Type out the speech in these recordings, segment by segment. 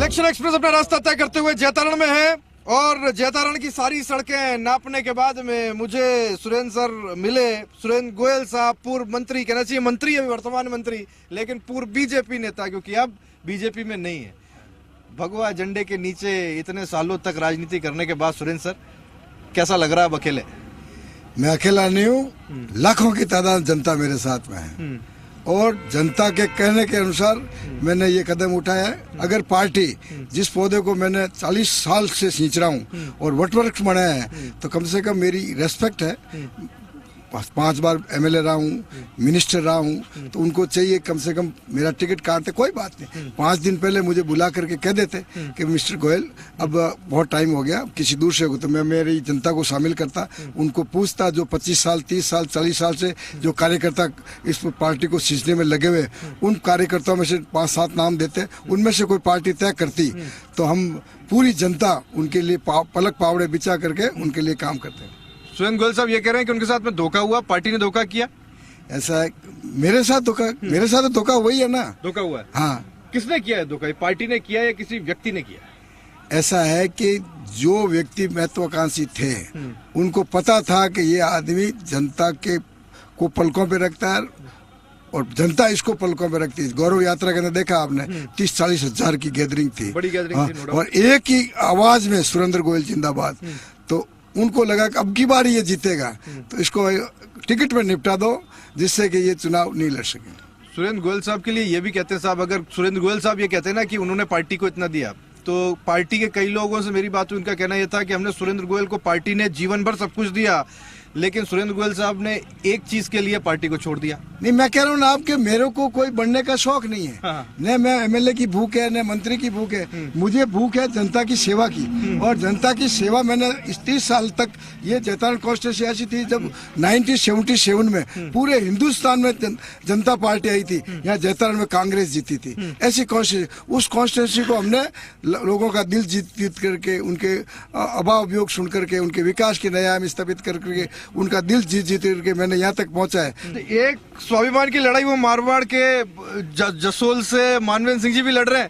Election express अपना रास्ता तय करते हुए जैतारण में है और जैतारण की सारी सड़कें नापने के बाद में मुझे सुरेंद्र सर मिले। सुरेंद्र गोयल साहब पूर्व मंत्री, कहना चाहिए मंत्री है, वर्तमान मंत्री, लेकिन पूर्व बीजेपी नेता, क्योंकि अब बीजेपी में नहीं है। भगवा झंडे के नीचे इतने सालों तक राजनीति करने के बाद सुरेंद्र सर कैसा लग रहा है अब अकेले? मैं अकेला नहीं हूँ, लाखों की तादाद जनता मेरे साथ में है और जनता के कहने के अनुसार मैंने ये कदम उठाया है। अगर पार्टी जिस पौधे को मैंने 40 साल से सींच रहा हूँ और वटवृक्ष बनाया है तो कम से कम मेरी रेस्पेक्ट है। 5 बार एमएलए रहा हूँ, मिनिस्टर रहा हूँ, तो उनको चाहिए कम से कम मेरा टिकट काटते, कोई बात नहीं, 5 दिन पहले मुझे बुला करके कह देते कि मिस्टर गोयल अब बहुत टाइम हो गया, किसी दूर से हो, तो मैं मेरी जनता को शामिल करता, उनको पूछता जो 25 साल 30 साल 40 साल से जो कार्यकर्ता इस पार्टी को सींचने में लगे हुए, उन कार्यकर्ताओं में से 5-7 नाम देते, उनमें से कोई पार्टी तय करती तो हम पूरी जनता उनके लिए पलक पावड़े बिछा करके उनके लिए काम करते हैं। सुरेंद्र गोयल साहब ये कह रहे हैं कि उनके साथ में धोखा हुआ, पार्टी ने धोखा किया। ऐसा है, मेरे साथ तो धोखा वही है ना। धोखा हुआ है? हाँ। किसने किया है धोखा? पार्टी ने किया या किसी व्यक्ति ने किया? ऐसा है कि जो व्यक्ति महत्वाकांक्षी थे उनको पता था कि ये आदमी जनता के को पलकों पे रखता है और जनता इसको पलकों पे रखती है। गौरव यात्रा के अंदर देखा आपने 30-40 हजार की गैदरिंग थी, बड़ी गैदरिंग थी, और एक ही आवाज में सुरेंद्र गोयल जिंदाबाद। तो उनको लगा कि अब की बार ये जीतेगा तो इसको टिकट में निपटा दो जिससे कि ये चुनाव नहीं लड़ सके। सुरेंद्र गोयल साहब के लिए ये भी कहते हैं साहब, अगर सुरेंद्र गोयल साहब ये कहते हैं ना कि उन्होंने पार्टी को इतना दिया, तो पार्टी के कई लोगों से मेरी बात हुई, उनका कहना यह था कि हमने सुरेंद्र गोयल को पार्टी ने जीवन भर सब कुछ दिया, लेकिन सुरेंद्र गोयल साहब ने एक चीज के लिए पार्टी को छोड़ दिया। नहीं, मैं कह रहा हूँ ना आपके, मेरे को कोई बनने का शौक नहीं है। हाँ। न मैं एमएलए की भूख है, न मंत्री की भूख है, मुझे भूख है जनता की सेवा की। और जनता की सेवा मैंने इस 30 साल तक, ये जैतारण कॉन्स्टिट्यूंसी ऐसी थी जब 1977 में पूरे हिंदुस्तान में जनता पार्टी आई थी, यहाँ जैतारण में कांग्रेस जीती थी। ऐसी कॉन्स्टिट्यूंसी, उस कॉन्स्टिट्यूंसी को हमने लोगों का दिल जीत करके, उनके अभाव वियोग सुन करके, उनके विकास के नयाम स्थापित करके, उनका दिल जीत करके मैंने यहाँ तक पहुँचा है। एक स्वाभिमान की लड़ाई वो मारवाड़ के जसोल से मानवेंद्र सिंह जी भी लड़ रहे हैं,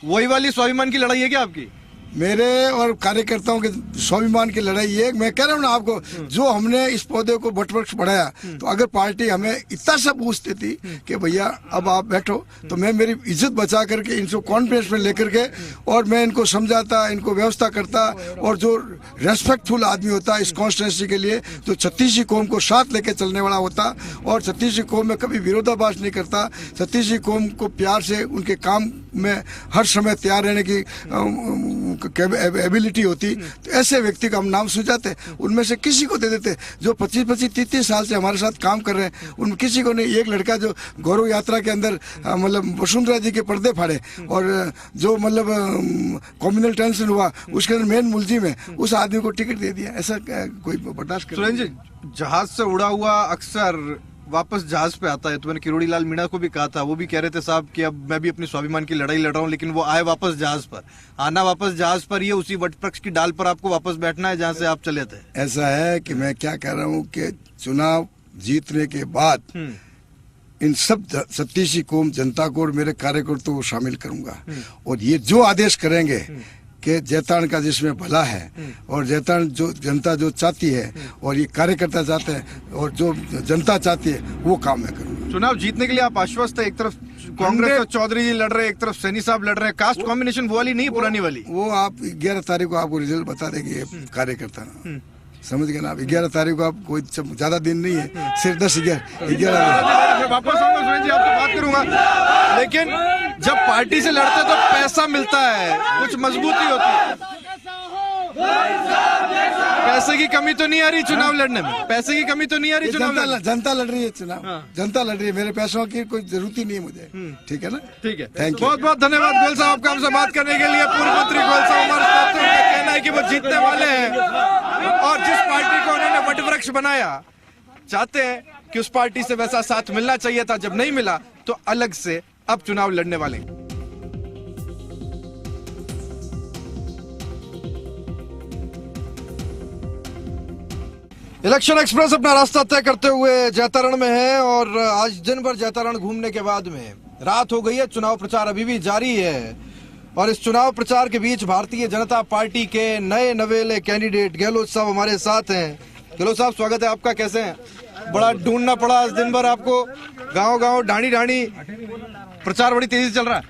वही वाली स्वाभिमान की लड़ाई है क्या आपकी? मेरे और कार्यकर्ताओं के स्वाभिमान की लड़ाई है। मैं कह रहा हूँ ना आपको, जो हमने इस पौधे को वटवृक्ष बढ़ाया, तो अगर पार्टी हमें इतना सा पूछती थी कि भैया अब आप बैठो, तो मैं मेरी इज्जत बचा करके इनको कॉन्फ्रेंस में लेकर के और मैं इनको समझाता, इनको व्यवस्था करता, और जो रेस्पेक्टफुल आदमी होता इस कॉन्स्टिट्यूंसी के लिए, जो छत्तीसी कौम को साथ लेके चलने वाला होता और छत्तीसी कौम में कभी विरोधाभास नहीं करता, छत्तीसी कौम को प्यार से उनके काम में हर समय तैयार रहने की एबिलिटी होती, तो ऐसे व्यक्ति का हम नाम सुझाते, उनमें से किसी को दे देते। जो 25-25 30 साल से हमारे साथ काम कर रहे हैं, उन किसी को नहीं। एक लड़का जो गौरव यात्रा के अंदर मतलब वसुंधरा जी के पर्दे फाड़े और जो मतलब कम्युनल टेंशन हुआ उसके अंदर मेन मुलजिम है, उस आदमी को टिकट दे दिया। ऐसा कोई बर्दाश्त कर? सुरेंद्र जी, जहाज से उड़ा हुआ अक्सर वापस जहाज पे आता है, तो मैंने किरोड़ी लाल मीणा को भी कहा था, वो भी कह रहे थे साहब कि अब मैं भी अपनी स्वाभिमान की लड़ाई लड़ रहा हूँ, लेकिन वो आए वापस जहाज पर। आना वापस जहाज पर, ये उसी वटवृक्ष की डाल पर आपको वापस बैठना है जहाँ से आप चले थे। ऐसा है कि मैं क्या कह रहा हूँ कि चुनाव जीतने के बाद इन सब छत्तीसी कौम जनता को और मेरे कार्यकर्ताओं को शामिल करूंगा, और ये जो आदेश करेंगे कि जैतारण का जिसमें भला है और जैतारण जो जनता जो चाहती है और ये कार्यकर्ता चाहते हैं और जो जनता चाहती है, वो काम मैं करूंगा। चुनाव जीतने के लिए आप आश्वस्त है? एक तरफ कांग्रेस का चौधरी जी लड़ रहे हैं, एक तरफ सैनी साहब लड़ रहे हैं, कास्ट कॉम्बिनेशन वो वाली नहीं, पुरानी वाली। वो आप 11 तारीख को आपको रिजल्ट बता देंगे कार्यकर्ता, समझ गए ना आप। 11 तारीख को आप, कोई ज्यादा दिन नहीं है, सिर्फ 10-11 मैं वापस आऊंगा सुरेंद्र जी, आपसे बात करूंगा, लेकिन जब पार्टी से लड़ते तो पैसा मिलता है, कुछ मजबूती होती है। पैसे की कमी तो नहीं आ रही चुनाव लड़ने में? पैसे की कमी तो नहीं आ रही चुनाव लड़ने में? जनता लड़ रही है चुनाव, जनता लड़ रही है, मेरे पैसों की कोई जरूरत ही नहीं है मुझे। ठीक है ना? ठीक है, थैंक यू। बहुत बहुत धन्यवाद गोयल साहब आपका हमसे बात करने के लिए। पूर्व मंत्री गोयल साहब हमारे साथ थे, उनका कहना है कि वो जीतने वाले हैं और जिस पार्टी को उन्होंने वटवृक्ष बनाया, चाहते हैं कि उस पार्टी से वैसा साथ मिलना चाहिए था, जब नहीं मिला तो अलग से अब चुनाव लड़ने वाले। इलेक्शन एक्सप्रेस अपना रास्ता तय करते हुए जैतारण में है और आज दिन भर जैतारण घूमने के बाद में रात हो गई है। चुनाव प्रचार अभी भी जारी है और इस चुनाव प्रचार के बीच भारतीय जनता पार्टी के नए नवेले कैंडिडेट गहलोत साहब हमारे साथ हैं। गहलोत साहब, स्वागत है आपका। कैसे हैं? बड़ा ढूंढना पड़ा आज दिन भर आपको, गांव गांव ढाणी ढाणी प्रचार बड़ी तेजी से चल रहा है।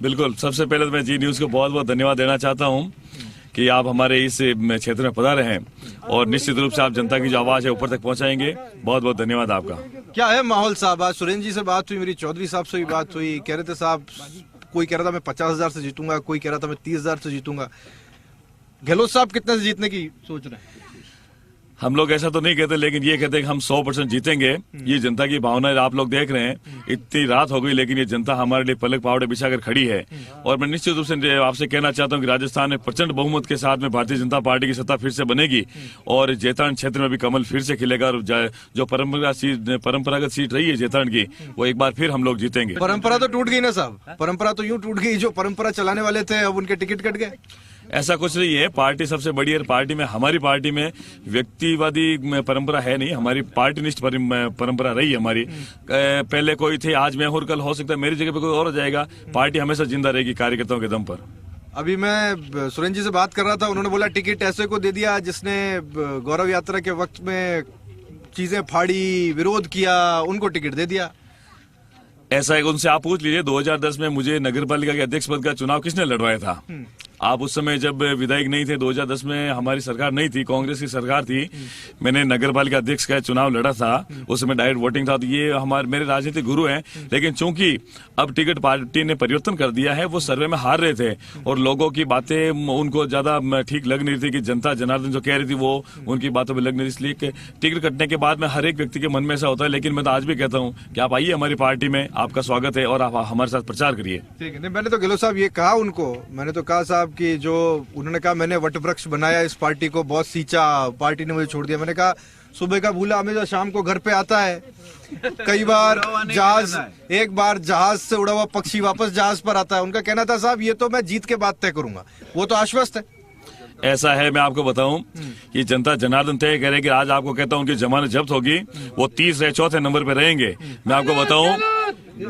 बिल्कुल, सबसे पहले तो मैं जी न्यूज़ को बहुत बहुत धन्यवाद देना चाहता हूं कि आप हमारे इस क्षेत्र में पधारे हैं और निश्चित रूप से आप जनता की जो आवाज़ है ऊपर तक पहुंचाएंगे। बहुत बहुत धन्यवाद आपका। क्या है माहौल साहब? आज सुरेंद्र जी से बात हुई, मेरी चौधरी साहब से भी बात हुई, कह रहे थे साहब, कोई कह रहा था मैं 50,000 से जीतूंगा, कोई कह रहा था मैं 30,000 से जीतूंगा। गहलोत साहब कितने से जीतने की सोच रहे हैं? हम लोग ऐसा तो नहीं कहते, लेकिन ये कहते हैं कि हम 100% जीतेंगे। ये जनता की भावना आप लोग देख रहे हैं। इतनी रात हो गई लेकिन ये जनता हमारे लिए पलक पावड़े बिछाकर खड़ी है। और मैं निश्चित रूप से आपसे कहना चाहता हूं कि राजस्थान में प्रचंड बहुमत के साथ में भारतीय जनता पार्टी की सत्ता फिर से बनेगी और जैतारण क्षेत्र में भी कमल फिर से खिलेगा और जो परंपरागत सीट रही है जैतारण की, वो एक बार फिर हम लोग जीतेंगे। परंपरा तो टूट गई ना साहब, परंपरा तो यूं टूट गई, जो परंपरा चलाने वाले थे अब उनके टिकट कट गए। ऐसा कुछ नहीं है। पार्टी सबसे बड़ी है। हमारी पार्टी में व्यक्तिवादी परंपरा है नहीं, हमारी पार्टीनिष्ठ परंपरा रही है हमारी। पहले कोई थे, आज मैं और कल हो सकता है मेरी जगह पे कोई और हो जाएगा। पार्टी हमेशा जिंदा रहेगी कार्यकर्ताओं के दम पर। अभी मैं सुरेंद्र जी से बात कर रहा था, उन्होंने बोला टिकट ऐसे को दे दिया जिसने गौरव यात्रा के वक्त में चीजें फाड़ी, विरोध किया, उनको टिकट दे दिया। ऐसा है, उनसे आप पूछ लीजिए 2010 में मुझे नगर पालिका के अध्यक्ष पद का चुनाव किसने लड़वाया था? आप उस समय जब विधायक नहीं थे, 2010 में हमारी सरकार नहीं थी, कांग्रेस की सरकार थी। मैंने नगर पालिका अध्यक्ष का चुनाव लड़ा था, उस समय डायरेक्ट वोटिंग था। तो ये हमारे मेरे राजनीतिक गुरु हैं। लेकिन चूंकि अब टिकट पार्टी ने परिवर्तन कर दिया है, वो सर्वे में हार रहे थे और लोगों की बातें उनको ज्यादा ठीक लग नहीं थी कि जनता जनार्दन जो कह रही थी वो उनकी बातों में लग नहीं रही। इसलिए टिकट कटने के बाद में हर एक व्यक्ति के मन में ऐसा होता है। लेकिन मैं तो आज भी कहता हूँ कि आप आइए हमारी पार्टी में, आपका स्वागत है और आप हमारे साथ प्रचार करिए। ठीक है। मैंने तो गहलोत साहब ये कहा उनको, मैंने तो कहा साहब कि जो उन्होंने कहा मैंने वटवृक्ष बनाया इस पार्टी को, बहुत सींचा, पार्टी ने मुझे छोड़ दिया। मैंने कहा सुबह का भूला हमेशा शाम को घर पे आता है। कई बार जहाज, एक बार जहाज से उड़ा हुआ पक्षी वापस जहाज पर आता है। उनका कहना था साहब ये तो मैं जीत के बाद तय करूंगा, वो तो आश्वस्त है। ऐसा है, मैं आपको बताऊं कि जनता जनार्दन तय करेगी। आज आपको कहता हूं कि जमानत जब्त होगी, वो 3 चौथे नंबर पे रहेंगे। मैं आपको बताऊं,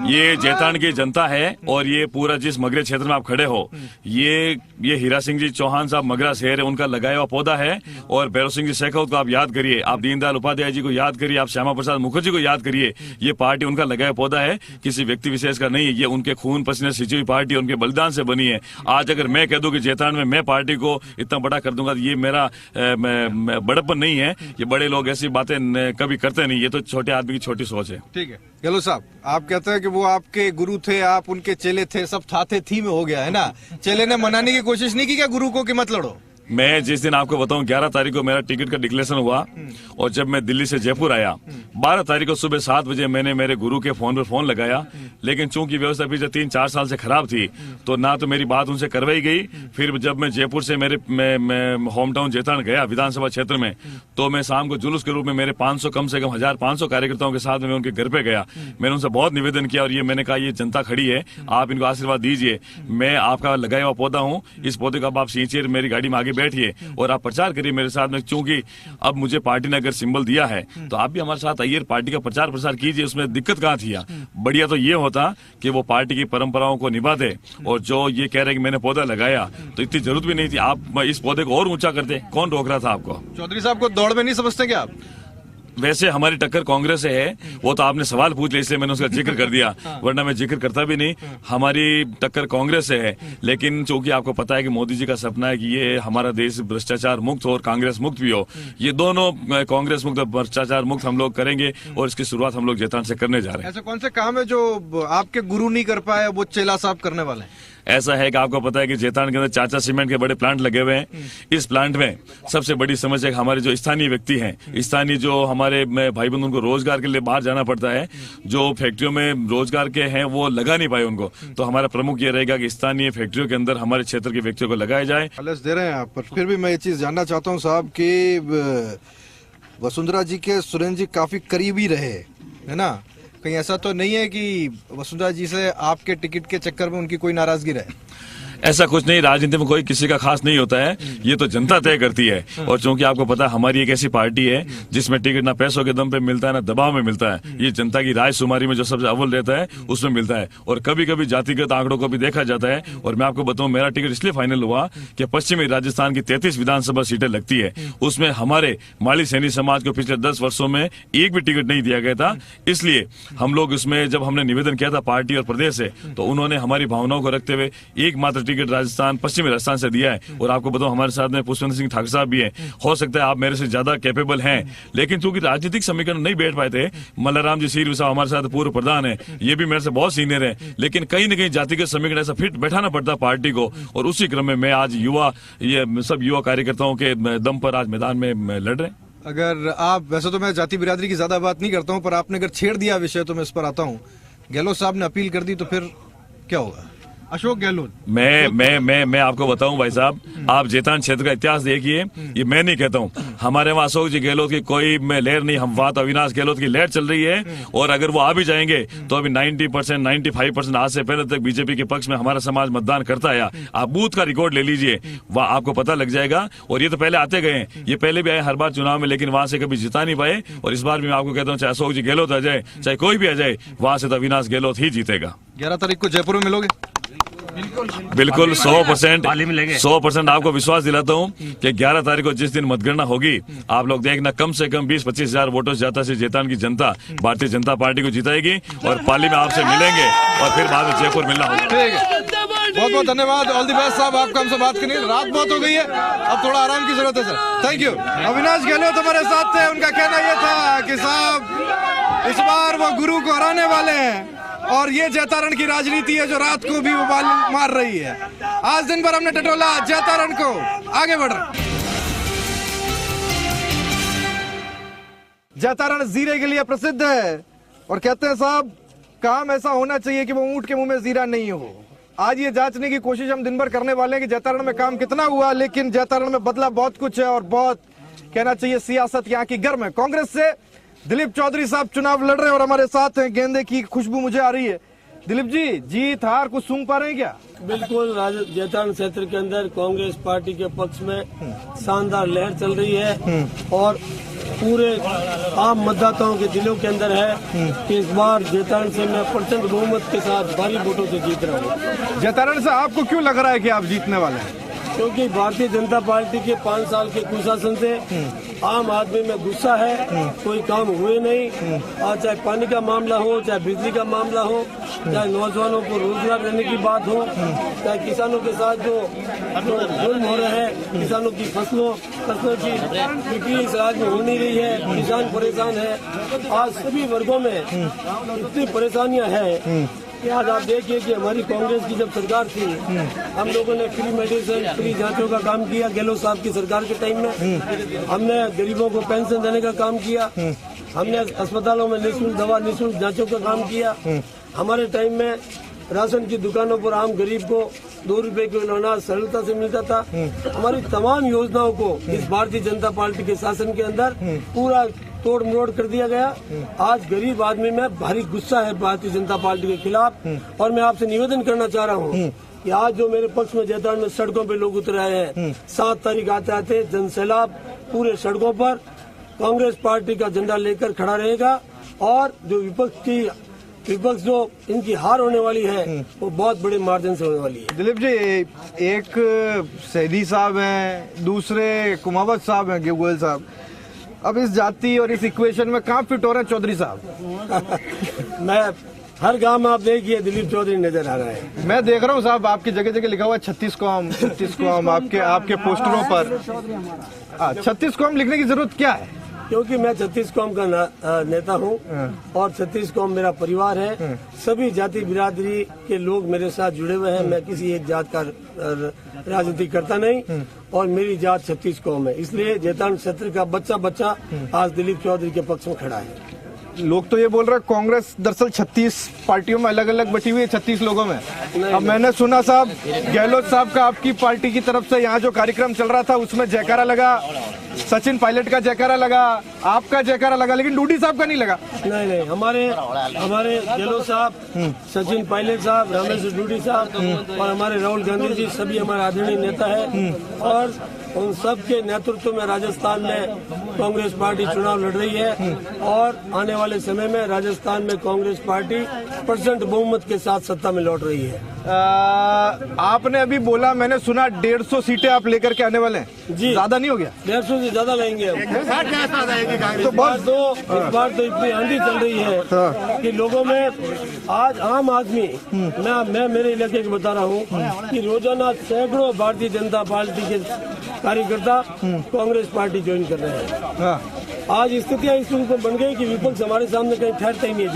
ये जैतारण की जनता है और ये पूरा जिस मगरे क्षेत्र में आप खड़े हो, ये हीरा सिंह जी चौहान साहब मगरा शहर है, उनका लगाया हुआ पौधा है। और भैरव सिंह जी शेखावत को आप याद करिए, आप दीनदयाल उपाध्याय जी को याद करिए, आप श्यामा प्रसाद मुखर्जी को याद करिए। ये पार्टी उनका लगाया पौधा है, किसी व्यक्ति विशेष का नहीं है। ये उनके खून पसीने सिंची हुई पार्टी, उनके बलिदान से बनी है। आज अगर मैं कह दूं कि जैतारण में मैं पार्टी को इतना बड़ा कर दूंगा, तो ये मेरा बड़प्पन नहीं है। ये बड़े लोग ऐसी बातें कभी करते नहीं, ये तो छोटे आदमी की छोटी सोच है। ठीक है गहलोत साहब, आप कहते हैं कि वो आपके गुरु थे, आप उनके चेले थे, सब था थे थी में हो गया है ना। चेले ने मनाने की कोशिश नहीं की क्या गुरु को कि मत लड़ो? मैं जिस दिन आपको बताऊं 11 तारीख को मेरा टिकट का डिक्लेरेशन हुआ और जब मैं दिल्ली से जयपुर आया 12 तारीख को सुबह 7 बजे मैंने मेरे गुरु के फोन पर फोन लगाया। लेकिन चूंकि व्यवस्था पिछले 3-4 साल से खराब थी तो ना तो मेरी बात उनसे करवाई गई। फिर जब मैं जयपुर से मैं होम टाउन जैतारण गया विधानसभा क्षेत्र में, तो मैं शाम को जुलूस के रूप में मेरे 500 कम से कम 1500 कार्यकर्ताओं के साथ में मैं उनके घर पे गया। मैंने उनसे बहुत निवेदन किया और ये मैंने कहा ये जनता खड़ी है, आप इनको आशीर्वाद दीजिए। मैं आपका लगाया हुआ पौधा हूँ, इस पौधे को आप सींचिए, मेरी गाड़ी में आगे बैठिए और आप प्रचार करिए मेरे साथ में। क्योंकि अब मुझे पार्टी ने अगर सिंबल दिया है तो आप भी हमारे साथ आइए, पार्टी का प्रचार प्रसार कीजिए। उसमें दिक्कत कहाँ थी? बढ़िया तो ये होता कि वो पार्टी की परंपराओं को निभाते। और जो ये कह रहे कि मैंने पौधा लगाया तो इतनी जरूरत भी नहीं थी, आप इस पौधे को और ऊंचा करते। कौन रोक रहा था आपको? चौधरी साहब को दौड़ में नहीं समझते क्या आप? वैसे हमारी टक्कर कांग्रेस से है, वो तो आपने सवाल पूछ लिया इसलिए मैंने उसका जिक्र कर दिया, वरना मैं जिक्र करता भी नहीं। हमारी टक्कर कांग्रेस से है, लेकिन चूंकि आपको पता है कि मोदी जी का सपना है कि ये हमारा देश भ्रष्टाचार मुक्त हो और कांग्रेस मुक्त भी हो। ये दोनों, कांग्रेस मुक्त और भ्रष्टाचार मुक्त हम लोग करेंगे और इसकी शुरुआत हम लोग जैतारण से करने जा रहे हैं। ऐसे कौन से काम है जो आपके गुरु नहीं कर पाए, वो चेला साहब करने वाले हैं? ऐसा है कि आपको पता है कि जैतारण के अंदर चाचा सीमेंट के बड़े प्लांट लगे हुए हैं। इस प्लांट में सबसे बड़ी समस्या हमारे जो स्थानीय व्यक्ति हैं, स्थानीय जो हमारे भाई बंधु, उनको रोजगार के लिए बाहर जाना पड़ता है। जो फैक्ट्रियों में रोजगार के हैं वो लगा नहीं पाए उनको। तो हमारा प्रमुख ये रहेगा कि स्थानीय फैक्ट्रियों के अंदर हमारे क्षेत्र के व्यक्तियों को लगाया जाए। अलस दे रहे हैं आप, पर फिर भी मैं ये चीज जानना चाहता हूँ साहब कि वसुंधरा जी के सुरेंद्र जी काफी करीबी रहे, है ना? कहीं ऐसा तो नहीं है कि वसुंधरा जी से आपके टिकट के चक्कर में उनकी कोई नाराजगी रहे? ऐसा कुछ नहीं, राजनीति में कोई किसी का खास नहीं होता है, ये तो जनता तय करती है। और चूंकि आपको पता है हमारी एक ऐसी पार्टी है जिसमें टिकट ना पैसों के दम पे मिलता है ना दबाव में मिलता है, ये जनता की राय शुमारी में जो सबसे अव्वल रहता है उसमें मिलता है। और कभी कभी जातिगत आंकड़ों को भी देखा जाता है। और मैं आपको बताऊं, मेरा टिकट इसलिए फाइनल हुआ कि पश्चिमी राजस्थान की 33 विधानसभा सीटें लगती है, उसमें हमारे माली सैनी समाज को पिछले 10 वर्षों में एक भी टिकट नहीं दिया गया था। इसलिए हम लोग उसमें जब हमने निवेदन किया था पार्टी और प्रदेश से, तो उन्होंने हमारी भावनाओं को रखते हुए एकमात्र टिकट राजस्थान, पश्चिमी राजस्थान से दिया है। और आपको बताऊं, हमारे साथ में पुष्पेंद्र सिंह ठाकुर साहब भी हैं। हो सकता है आप मेरे से ज्यादा कैपेबल हैं, लेकिन चूंकि राजनीतिक समीकरण नहीं बैठ पाए थे, मल्लाराम जी सीर साहब हमारे साथ पूर्व प्रधान है, ये भी मेरे से बहुत सीनियर है, लेकिन कहीं न कहीं जातिगत समीकरण ऐसा फिट बैठाना पड़ता पार्टी को। और उसी क्रम में मैं आज ये सब युवा कार्यकर्ताओं के दम पर आज मैदान में लड़ रहे हैं। अगर आप, वैसे तो मैं जाति बिरादरी की ज्यादा बात नहीं करता हूं, पर आपने अगर छेड़ दिया विषय तो मैं इस पर आता हूं। गहलोत साहब ने अपील कर दी तो फिर क्या होगा? अशोक गहलोत, मैं आपको बताऊं भाई साहब, आप जेतान क्षेत्र का इतिहास देखिए, ये मैं नहीं कहता हूं, हमारे वहां अशोक जी गहलोत की कोई लहर नहीं, हम वहां तो अविनाश गहलोत की लहर चल रही है। और अगर वो आ भी जाएंगे तो अभी 90%, 95% आज से पहले तक बीजेपी के पक्ष में हमारा समाज मतदान करता है। आप बूथ का रिकॉर्ड ले लीजिए, वहां आपको पता लग जाएगा। और ये तो पहले आते गए हैं, ये पहले भी आए हर बार चुनाव में, लेकिन वहां से कभी जिता नहीं पाए। और इस बार भी मैं आपको कहता हूँ, चाहे अशोक जी गहलोत आ जाए, चाहे कोई भी आ जाए, वहां से तो अविनाश गहलोत ही जीतेगा। 11 तारीख को जयपुर में मिलोगे? बिल्कुल 100% आपको विश्वास दिलाता हूं कि 11 तारीख को जिस दिन मतगणना होगी, आप लोग देखना कम से कम 20-25 हजार वोटों से ज्यादा से जेतान की जनता भारतीय जनता पार्टी को जिताएगी। और पाली में आपसे मिलेंगे और फिर बाद में जयपुर मिलना होगा। ठीक है, बहुत बहुत धन्यवाद, ऑल द बेस्ट साहब, आपका हमसे बात करनी। रात बहुत हो गई है, अब थोड़ा आराम की जरूरत है sir. Thank you. Avinash Gehlot हमारे साथ थे, उनका कहना यह था कि साहब इस बार वो गुरु को हराने वाले हैं। और ये जैतारण की राजनीति है जो रात को भी उबाल मार रही है। आज दिन भर हमने टटोला जैतारण को, आगे बढ़ रहे। जैतारण जीरे के लिए प्रसिद्ध है और कहते हैं साहब काम ऐसा होना चाहिए कि वो ऊंट के मुंह में जीरा नहीं हो। आज ये जांचने की कोशिश हम दिन भर करने वाले हैं कि जैतारण में काम कितना हुआ, लेकिन जैतारण में बदला बहुत कुछ है और बहुत कहना चाहिए सियासत यहाँ की गर्म है। कांग्रेस से दिलीप चौधरी साहब चुनाव लड़ रहे हैं और हमारे साथ हैं। गेंदे की खुशबू मुझे आ रही है। दिलीप जी, जीत हार कुछ सूंघ पा रहे हैं क्या? बिल्कुल, जैतारण क्षेत्र के अंदर कांग्रेस पार्टी के पक्ष में शानदार लहर चल रही है और पूरे आम मतदाताओं के दिलों के अंदर है कि इस बार जैतारण से मैं प्रचंड बहुमत के साथ भारी वोटों से जीत रहा हूँ। जैतारण से आपको क्यों लग रहा है कि आप जीतने वाले हैं? क्योंकि भारतीय जनता पार्टी के 5 साल के कुशासन से आम आदमी में गुस्सा है, कोई काम हुए नहीं। और चाहे पानी का मामला हो, चाहे बिजली का मामला हो, चाहे नौजवानों को रोजगार देने की बात हो, चाहे किसानों के साथ जो जुल्म हो रहे हैं, किसानों की फसलों की बिक्री इस राज्य में हो नहीं रही है, किसान परेशान है। आज सभी वर्गों में इतनी परेशानियां हैं कि आज आप देखिए कि हमारी कांग्रेस की जब सरकार थी, हम लोगों ने फ्री मेडिसिन, फ्री जांचों का काम किया। गहलोत साहब की सरकार के टाइम में हमने गरीबों को पेंशन देने का काम किया, हमने अस्पतालों में निःशुल्क दवा, निःशुल्क जांचों का काम किया। हमारे टाइम में राशन की दुकानों पर आम गरीब को 2 रुपए किलो अनाज सरलता से मिलता था। हमारी तमाम योजनाओं को इस भारतीय जनता पार्टी के शासन के अंदर पूरा तोड़ मरोड़ कर दिया गया। आज गरीब आदमी में भारी गुस्सा है भारतीय जनता पार्टी के खिलाफ। और मैं आपसे निवेदन करना चाह रहा हूँ कि आज जो मेरे पक्ष में जैतारण में सड़कों पे लोग उतर आए हैं, 7 तारीख आते आते जनसैलाब पूरे सड़कों पर कांग्रेस पार्टी का झंडा लेकर खड़ा रहेगा। और जो विपक्ष जो इनकी हार होने वाली है वो बहुत बड़े मार्जिन से होने वाली है। दिलीप जी, एक सैदी साहब हैं, दूसरे कुमावत साहब हैं, गोयल साहब। अब इस जाति और इस इक्वेशन में कहाँ फिट हो रहे हैं चौधरी साहब? मैं हर गांव में आप देखिए दिलीप चौधरी नजर आ रहा है। मैं देख रहा हूँ साहब, आपकी जगह जगह लिखा हुआ है 36 कौम आपके पोस्टरों पर। 36 कौम लिखने की जरूरत क्या है? क्योंकि मैं 36 कौम का नेता हूं और 36 कौम मेरा परिवार है। सभी जाति बिरादरी के लोग मेरे साथ जुड़े हुए हैं। मैं किसी एक जात का राजनीति करता नहीं और मेरी जात 36 कौम है। इसलिए जैतारण क्षेत्र का बच्चा आज दिलीप चौधरी के पक्ष में खड़ा है। लोग तो ये बोल रहे हैं कांग्रेस दरअसल 36 पार्टियों में अलग अलग बटी हुई है, 36 लोगों में। अब मैंने सुना साहब गहलोत साहब का आपकी पार्टी की तरफ से यहाँ जो कार्यक्रम चल रहा था उसमें जयकारा लगा, सचिन पायलट का जयकारा लगा, आपका जयकारा लगा, लेकिन डूडी साहब का नहीं लगा। नहीं, हमारे गहलोत साहब, सचिन पायलट साहब, रमेश डूडी साहब और हमारे राहुल गांधी जी सभी हमारे आदरणीय नेता है और उन सब के नेतृत्व में राजस्थान में कांग्रेस पार्टी चुनाव लड़ रही है और आने वाले समय में राजस्थान में कांग्रेस पार्टी % बहुमत के साथ सत्ता में लौट रही है। आपने अभी बोला, मैंने सुना 150 सीटें आप लेकर के आने वाले हैं जी। ज्यादा नहीं हो गया? 150 से ज्यादा लेंगे हम। तो इस बार तो इतनी आंधी चल रही है कि लोगों में आज आम आदमी, मैं मेरे इलाके की बता रहा हूँ कि रोजाना सैकड़ों भारतीय जनता पार्टी के कार्यकर्ता कांग्रेस पार्टी ज्वाइन कर रहे हैं। हाँ। आज स्थितियां इस रूप में बन गई कि विपक्ष हमारे सामने कहीं ठहरता ही नहीं है।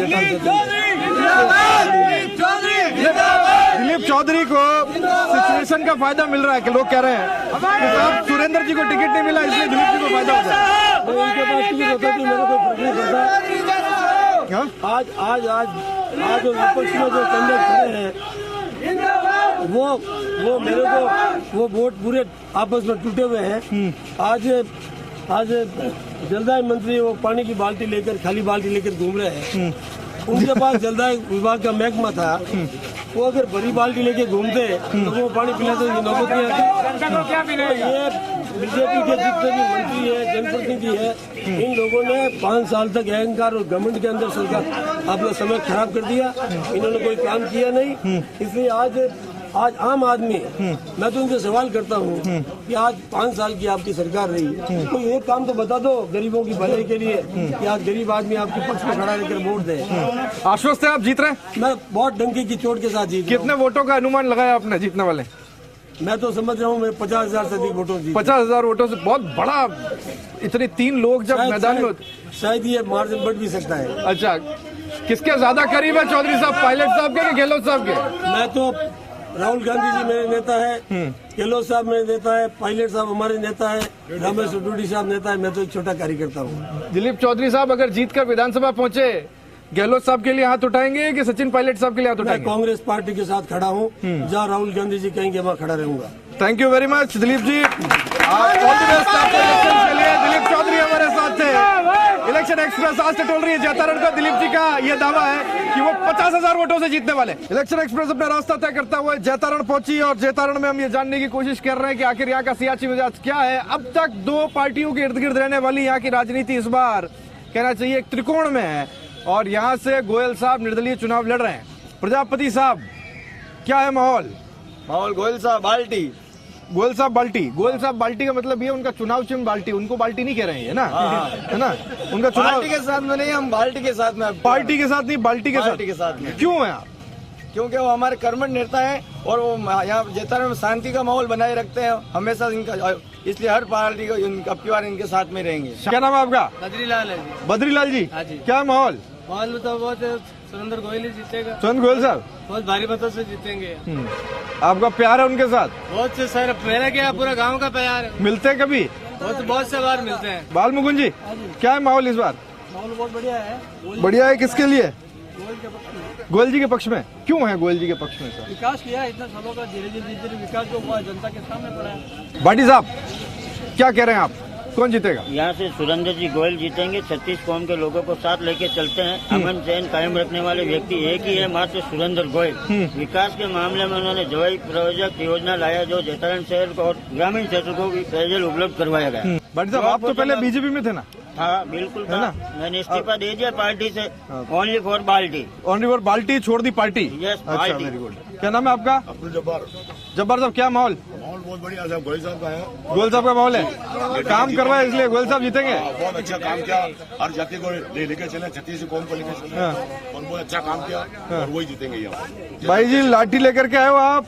दिलीप चौधरी को सिचुएशन का फायदा मिल रहा है कि लोग कह रहे हैं कि साहब सुरेंद्र जी को टिकट नहीं मिला इसलिए दिलीप जी को फायदा होता है। उनके पास टिकट होता तो मेरे को फर्क नहीं पड़ता। हाँ? आज जो विपक्ष में जो कैंडिडेट खड़े हैं वो मेरे को वो वोट पूरे आपस में टूटे हुए हैं। आज जलदाय मंत्री वो पानी की बाल्टी लेकर, खाली बाल्टी लेकर घूम रहे हैं। उनके पास जलदाय विभाग का महकमा था, वो अगर बड़ी बाल्टी लेके घूमते तो वो पानी पिलाते नौबत नहीं आती। ये बीजेपी के जितने भी मंत्री है, जनप्रतिनिधि है, इन लोगों ने 5 साल तक अहंकार और घमंड के अंदर सरकार अपना समय खराब कर दिया। इन्होंने कोई काम किया नहीं, इसलिए आज आम आदमी, मैं तो उनसे सवाल करता हूँ कि आज 5 साल की आपकी सरकार रही, कोई एक काम तो बता दो गरीबों की भलाई के लिए कि आज गरीब आदमी आपके पक्ष में खड़ा रहकर वोट दे। आश्वस्त है आप जीत रहे हैं? मैं बहुत डंके की चोट के साथ जीत। कितने वोटों का अनुमान लगाया आपने जीतने वाले? मैं तो समझ रहा हूँ मैं 50,000 से अधिक वोटों जीत। 50,000 वोटों से बहुत बड़ा, इतने 3 लोग जब मैदान में, शायद ये मार्जिन बढ़ भी सकता है। अच्छा, किसके ज्यादा करीब है चौधरी साहब, पायलट साहब के कि गहलोत साहब के? मैं तो राहुल गांधी जी मेरे नेता है, गहलोत साहब मेरे नेता है, पायलट साहब हमारे नेता है, रमेश डूडी साहब नेता है, मैं तो एक छोटा कार्यकर्ता हूँ। दिलीप चौधरी साहब अगर जीतकर विधानसभा पहुंचे, गहलोत साहब के लिए हाथ उठाएंगे कि सचिन पायलट साहब के लिए हाथ मैं उठाएंगे? कांग्रेस पार्टी के साथ खड़ा हूँ, जहाँ राहुल गांधी जी कहेंगे वहाँ खड़ा रहूंगा। Thank you very much Dilip ji, all the best आपके इलेक्शन के लिए। दिलीप चौधरी हमारे साथ थे। इलेक्शन एक्सप्रेस आज से टोल रही है जैतारण का। दिलीप जी का ये दावा है कि वो 50,000 वोटों से जीतने वाले। इलेक्शन एक्सप्रेस अपना रास्ता तय करता हुआ जैतारण पहुंची और जैतारण में हम ये जानने की कोशिश कर रहे हैं कि आखिर यहाँ का सियासी मिजाज क्या है। अब तक 2 पार्टियों के इर्द गिर्द रहने वाली यहाँ की राजनीति इस बार कहना चाहिए एक त्रिकोण में है और यहाँ से गोयल साहब निर्दलीय चुनाव लड़ रहे हैं। प्रजापति साहब, क्या है माहौल? गोयल साहब बाल्टी। गोयल साहब बाल्टी, गोयल साहब बाल्टी का मतलब ये उनका चुनाव चिन्ह बाल्टी, उनको बाल्टी नहीं कह रहे हैं ना, है ना? उनका चुनाव पार्टी के साथ में नहीं, हम बाल्टी के साथ में। पार्टी के साथ नहीं, बाल्टी के साथ में। क्यों है आप? क्योंकि वो हमारे कर्मठ नेता हैं और वो यहाँ जैतारण में शांति का माहौल बनाए रखते हैं हमेशा इनका, इसलिए हर पार्टी को अब की बार इनके साथ में रहेंगे। क्या नाम है आपका? बद्रीलाल है जी। बद्रीलाल जी, क्या माहौल? माहौल तो बहुत सुरेंद्र गोयल ही जीतेगा। सुरेंद्र गोयल साहब बहुत भारी मतों से जीतेंगे। आपका प्यार है उनके साथ? बहुत से सर, मेरा क्या पूरा गांव का प्यार है। मिलते हैं कभी? बहुत से बार मिलते हैं। बाल मुकुंद जी, क्या है माहौल इस बार? माहौल बहुत बढ़िया है। बढ़िया है, किसके लिए? गोयल जी के पक्ष में। क्यों है गोयल जी के पक्ष में सर? विकास किया इतना सालों का, धीरे धीरे विकास जो हुआ जनता के सामने पड़ा है। भाटी साहब, क्या कह रहे हैं आप, कौन जीतेगा? यहाँ से सुरेंद्र जी गोयल जीतेंगे। 36 कौम के लोगों को साथ लेके चलते हैं। अमन चैन कायम रखने वाले व्यक्ति एक ही है, मात्र सुरेंद्र गोयल। विकास के मामले में उन्होंने जवाई प्रोजेक्ट योजना लाया जो जैतारण शहर को और ग्रामीण क्षेत्र को भी पेयजल उपलब्ध करवाया गया। भाटी साहब, आप तो पहले बीजेपी में थे ना? हाँ बिल्कुल था, मैंने इस्तीफा दे दिया पार्टी से। ओनली फॉर बाल्टी। ओनली फॉर बाल्टी, छोड़ दी पार्टी। यस, अच्छा, वेरी गुड। क्या नाम है आपका? अब्दुल जब्बार। जब्बार साहब, क्या माहौल? माहौल बहुत बढ़िया है, गोयल साहब का है। गोयल साहब का माहौल है, काम करवाए इसलिए गोयल साहब जीतेंगे। बहुत अच्छा काम किया, हर जाति को लेके चले, 36 कौम को लेके चले और बहुत अच्छा काम किया और वही जीतेंगे यहाँ। भाई जी, लाठी लेकर के आए हो आप,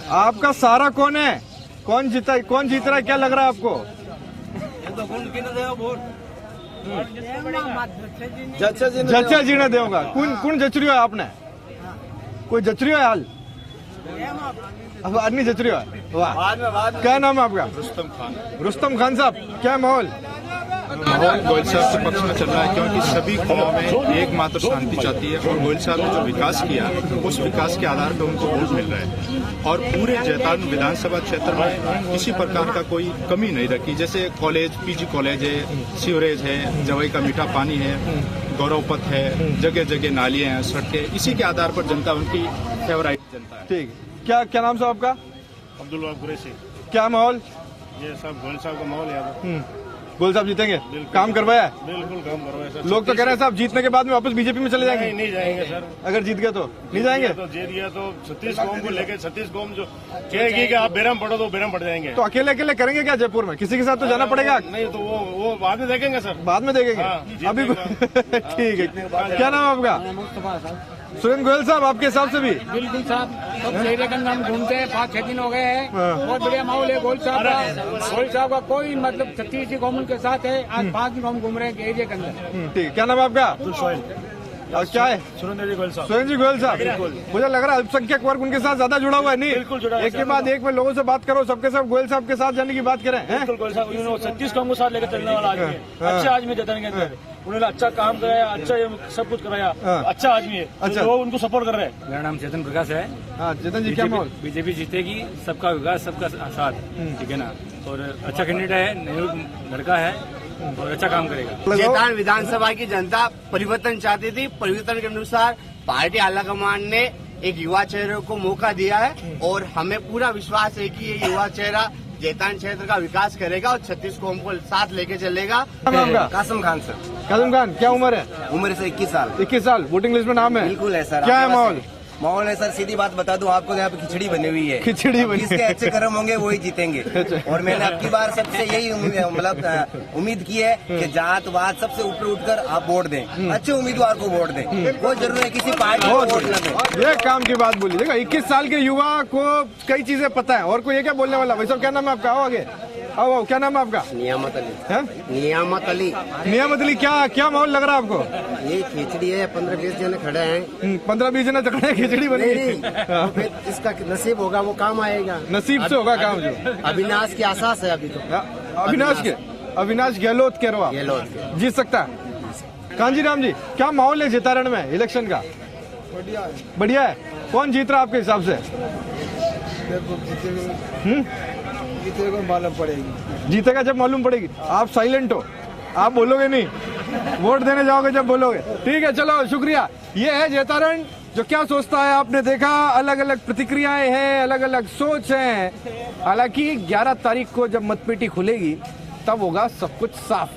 आपका सारा कौन है? कौन जीत रहा है, क्या लग रहा है आपको? जच्चा जी ने देगा। कौन जचरियो है आपने? कोई जचरियो है हाल? अब आदमी जचरियो है, वाह। क्या नाम है आपका? रुस्तम खान। रुस्तम खान साहब, क्या माहौल? माहौल गोयल साहब के पक्ष में चल रहा है, क्योंकि सभी कौमों में एकमात्र शांति चाहती है और गोयल साहब ने जो विकास किया उस विकास के आधार पर उनको वोट मिल रहा है। और पूरे जैतारण विधानसभा क्षेत्र में किसी प्रकार का कोई कमी नहीं रखी, जैसे कॉलेज, पीजी कॉलेज है, सीवरेज है, जवाई का मीठा पानी है, गौरव पथ है, जगह जगह नालियां हैं, सड़कें, इसी के आधार पर जनता उनकी फेवराइट जनता है। ठीक है। क्या नाम साहब आपका? अब्दुल वहाब कुरैशी। क्या माहौल? ये सब गोयल साहब का माहौल है। गोयल साहब जीतेंगे? काम करवाया है? बिल्कुल काम करवाया सर। लोग तो कह रहे हैं साहब जीतने के बाद में वापस बीजेपी में चले जाएंगे। नहीं जाएंगे सर। अगर जीत गए तो नहीं जाएंगे? तो जीत गया तो 36 कौम को लेकर 36 कौम जो कहेगी कि आप बेरम पढ़ो तो बेरम पढ़ जाएंगे। तो अकेले अकेले करेंगे क्या जयपुर में? किसी के साथ तो जाना पड़ेगा। नहीं तो वो बाद में देखेंगे सर। बाद में देखेंगे अभी। ठीक है। क्या नाम है आपका? सुरेंद्र गोयल साहब, आपके हिसाब से भी? बिल्कुल साहब, सब शहर हम घूमते हैं, 5-6 दिन हो गए हैं। बहुत बढ़िया माहौल है गोयल साहब का। गोयल साहब का कोई मतलब 36 कौम के साथ है। आज 5 दिन हम घूम रहे हैं एरिया के अंदर। ठीक है। क्या नाम है आपका? और क्या है? सुरेंद्र जी गोयल साहब। सुरेंद्र जी गोयल साहब, मुझे लग रहा है अल्पसंख्यक वर्ग उनके साथ ज्यादा जुड़ा हुआ है। नहीं, बिल्कुल जुड़ा है। एक के बाद एक में लोगों से बात करो, सबके सब गोयल साहब के साथ जाने की बात करें। बिल्कुल गोयल साहब 36 कौम को साथ लेकर चलने वाला आदमी है। अच्छा आदमी जैतारण के अंदर उन्होंने अच्छा काम कराया, अच्छा सब कुछ कराया, अच्छा आदमी है। अच्छा। लोग उनको सपोर्ट कर रहे हैं। मेरा नाम चेतन प्रकाश है। हाँ चेतन जी, क्या माहौल? बीजेपी जीतेगी, सबका विकास, सबका साथ, ठीक है ना। और अच्छा कैंडिडेट है, नेहरू लड़का है और अच्छा काम करेगा। जैतारण विधानसभा की जनता परिवर्तन चाहती थी। परिवर्तन के अनुसार पार्टी आलाकमान ने एक युवा चेहरे को मौका दिया है और हमें पूरा विश्वास है कि ये युवा चेहरा जैतारण क्षेत्र का विकास करेगा और 36 कौम को साथ लेके चलेगा। कासिम खान सर। कासिम खान, क्या उम्र है? उम्र से 21 साल। 21 साल। वोटिंग लिस्ट में नाम है? बिल्कुल है सर। क्या है माहौल? माहौल है सर, सीधी बात बता दूं आपको, यहाँ पे खिचड़ी बनी हुई है। खिचड़ी बनी। जिसके अच्छे कर्म होंगे वही जीतेंगे। और मैंने अब की बार सबसे यही मतलब उम्मीद की है कि जात वात सबसे ऊपर उठकर आप वोट दें, अच्छे उम्मीदवार को वोट दें। बहुत जरूरी है किसी पार्टी को वोट न दें। ये काम की बात बोली। देखो 21 साल के युवा को कई चीजें पता है, और कोई ये क्या बोलने वाला? भाई साहब, क्या नाम है आपका? आओ आगे आओ। क्या नाम है आपका? नियामत अली। है? नियामत अली। नियामत अली, क्या माहौल लग रहा है आपको? ये खिचड़ी है, 15-20 जने खड़े हैं। 15-20 जने खड़े हैं, खिचड़ी बनी। नहीं, फिर इसका नसीब होगा वो काम आएगा। नसीब से होगा काम। जो अविनाश की आसास है अभी तो। अविनाश गहलोत कह रहा हूँ, जीत सकता है। कांजी राम जी, क्या माहौल है जैतारण में इलेक्शन का? बढ़िया है। कौन जीत रहा है आपके हिसाब से? जीतेगा मालूम पड़ेगी। जीतेगा जब मालूम पड़ेगी। आप साइलेंट हो, आप बोलोगे नहीं, वोट देने जाओगे जब बोलोगे। ठीक है, चलो शुक्रिया। ये है जैतारण, जो क्या सोचता है आपने देखा। अलग अलग प्रतिक्रियाएं हैं, अलग अलग सोच है। हालांकि 11 तारीख को जब मतपेटी खुलेगी तब होगा सब कुछ साफ।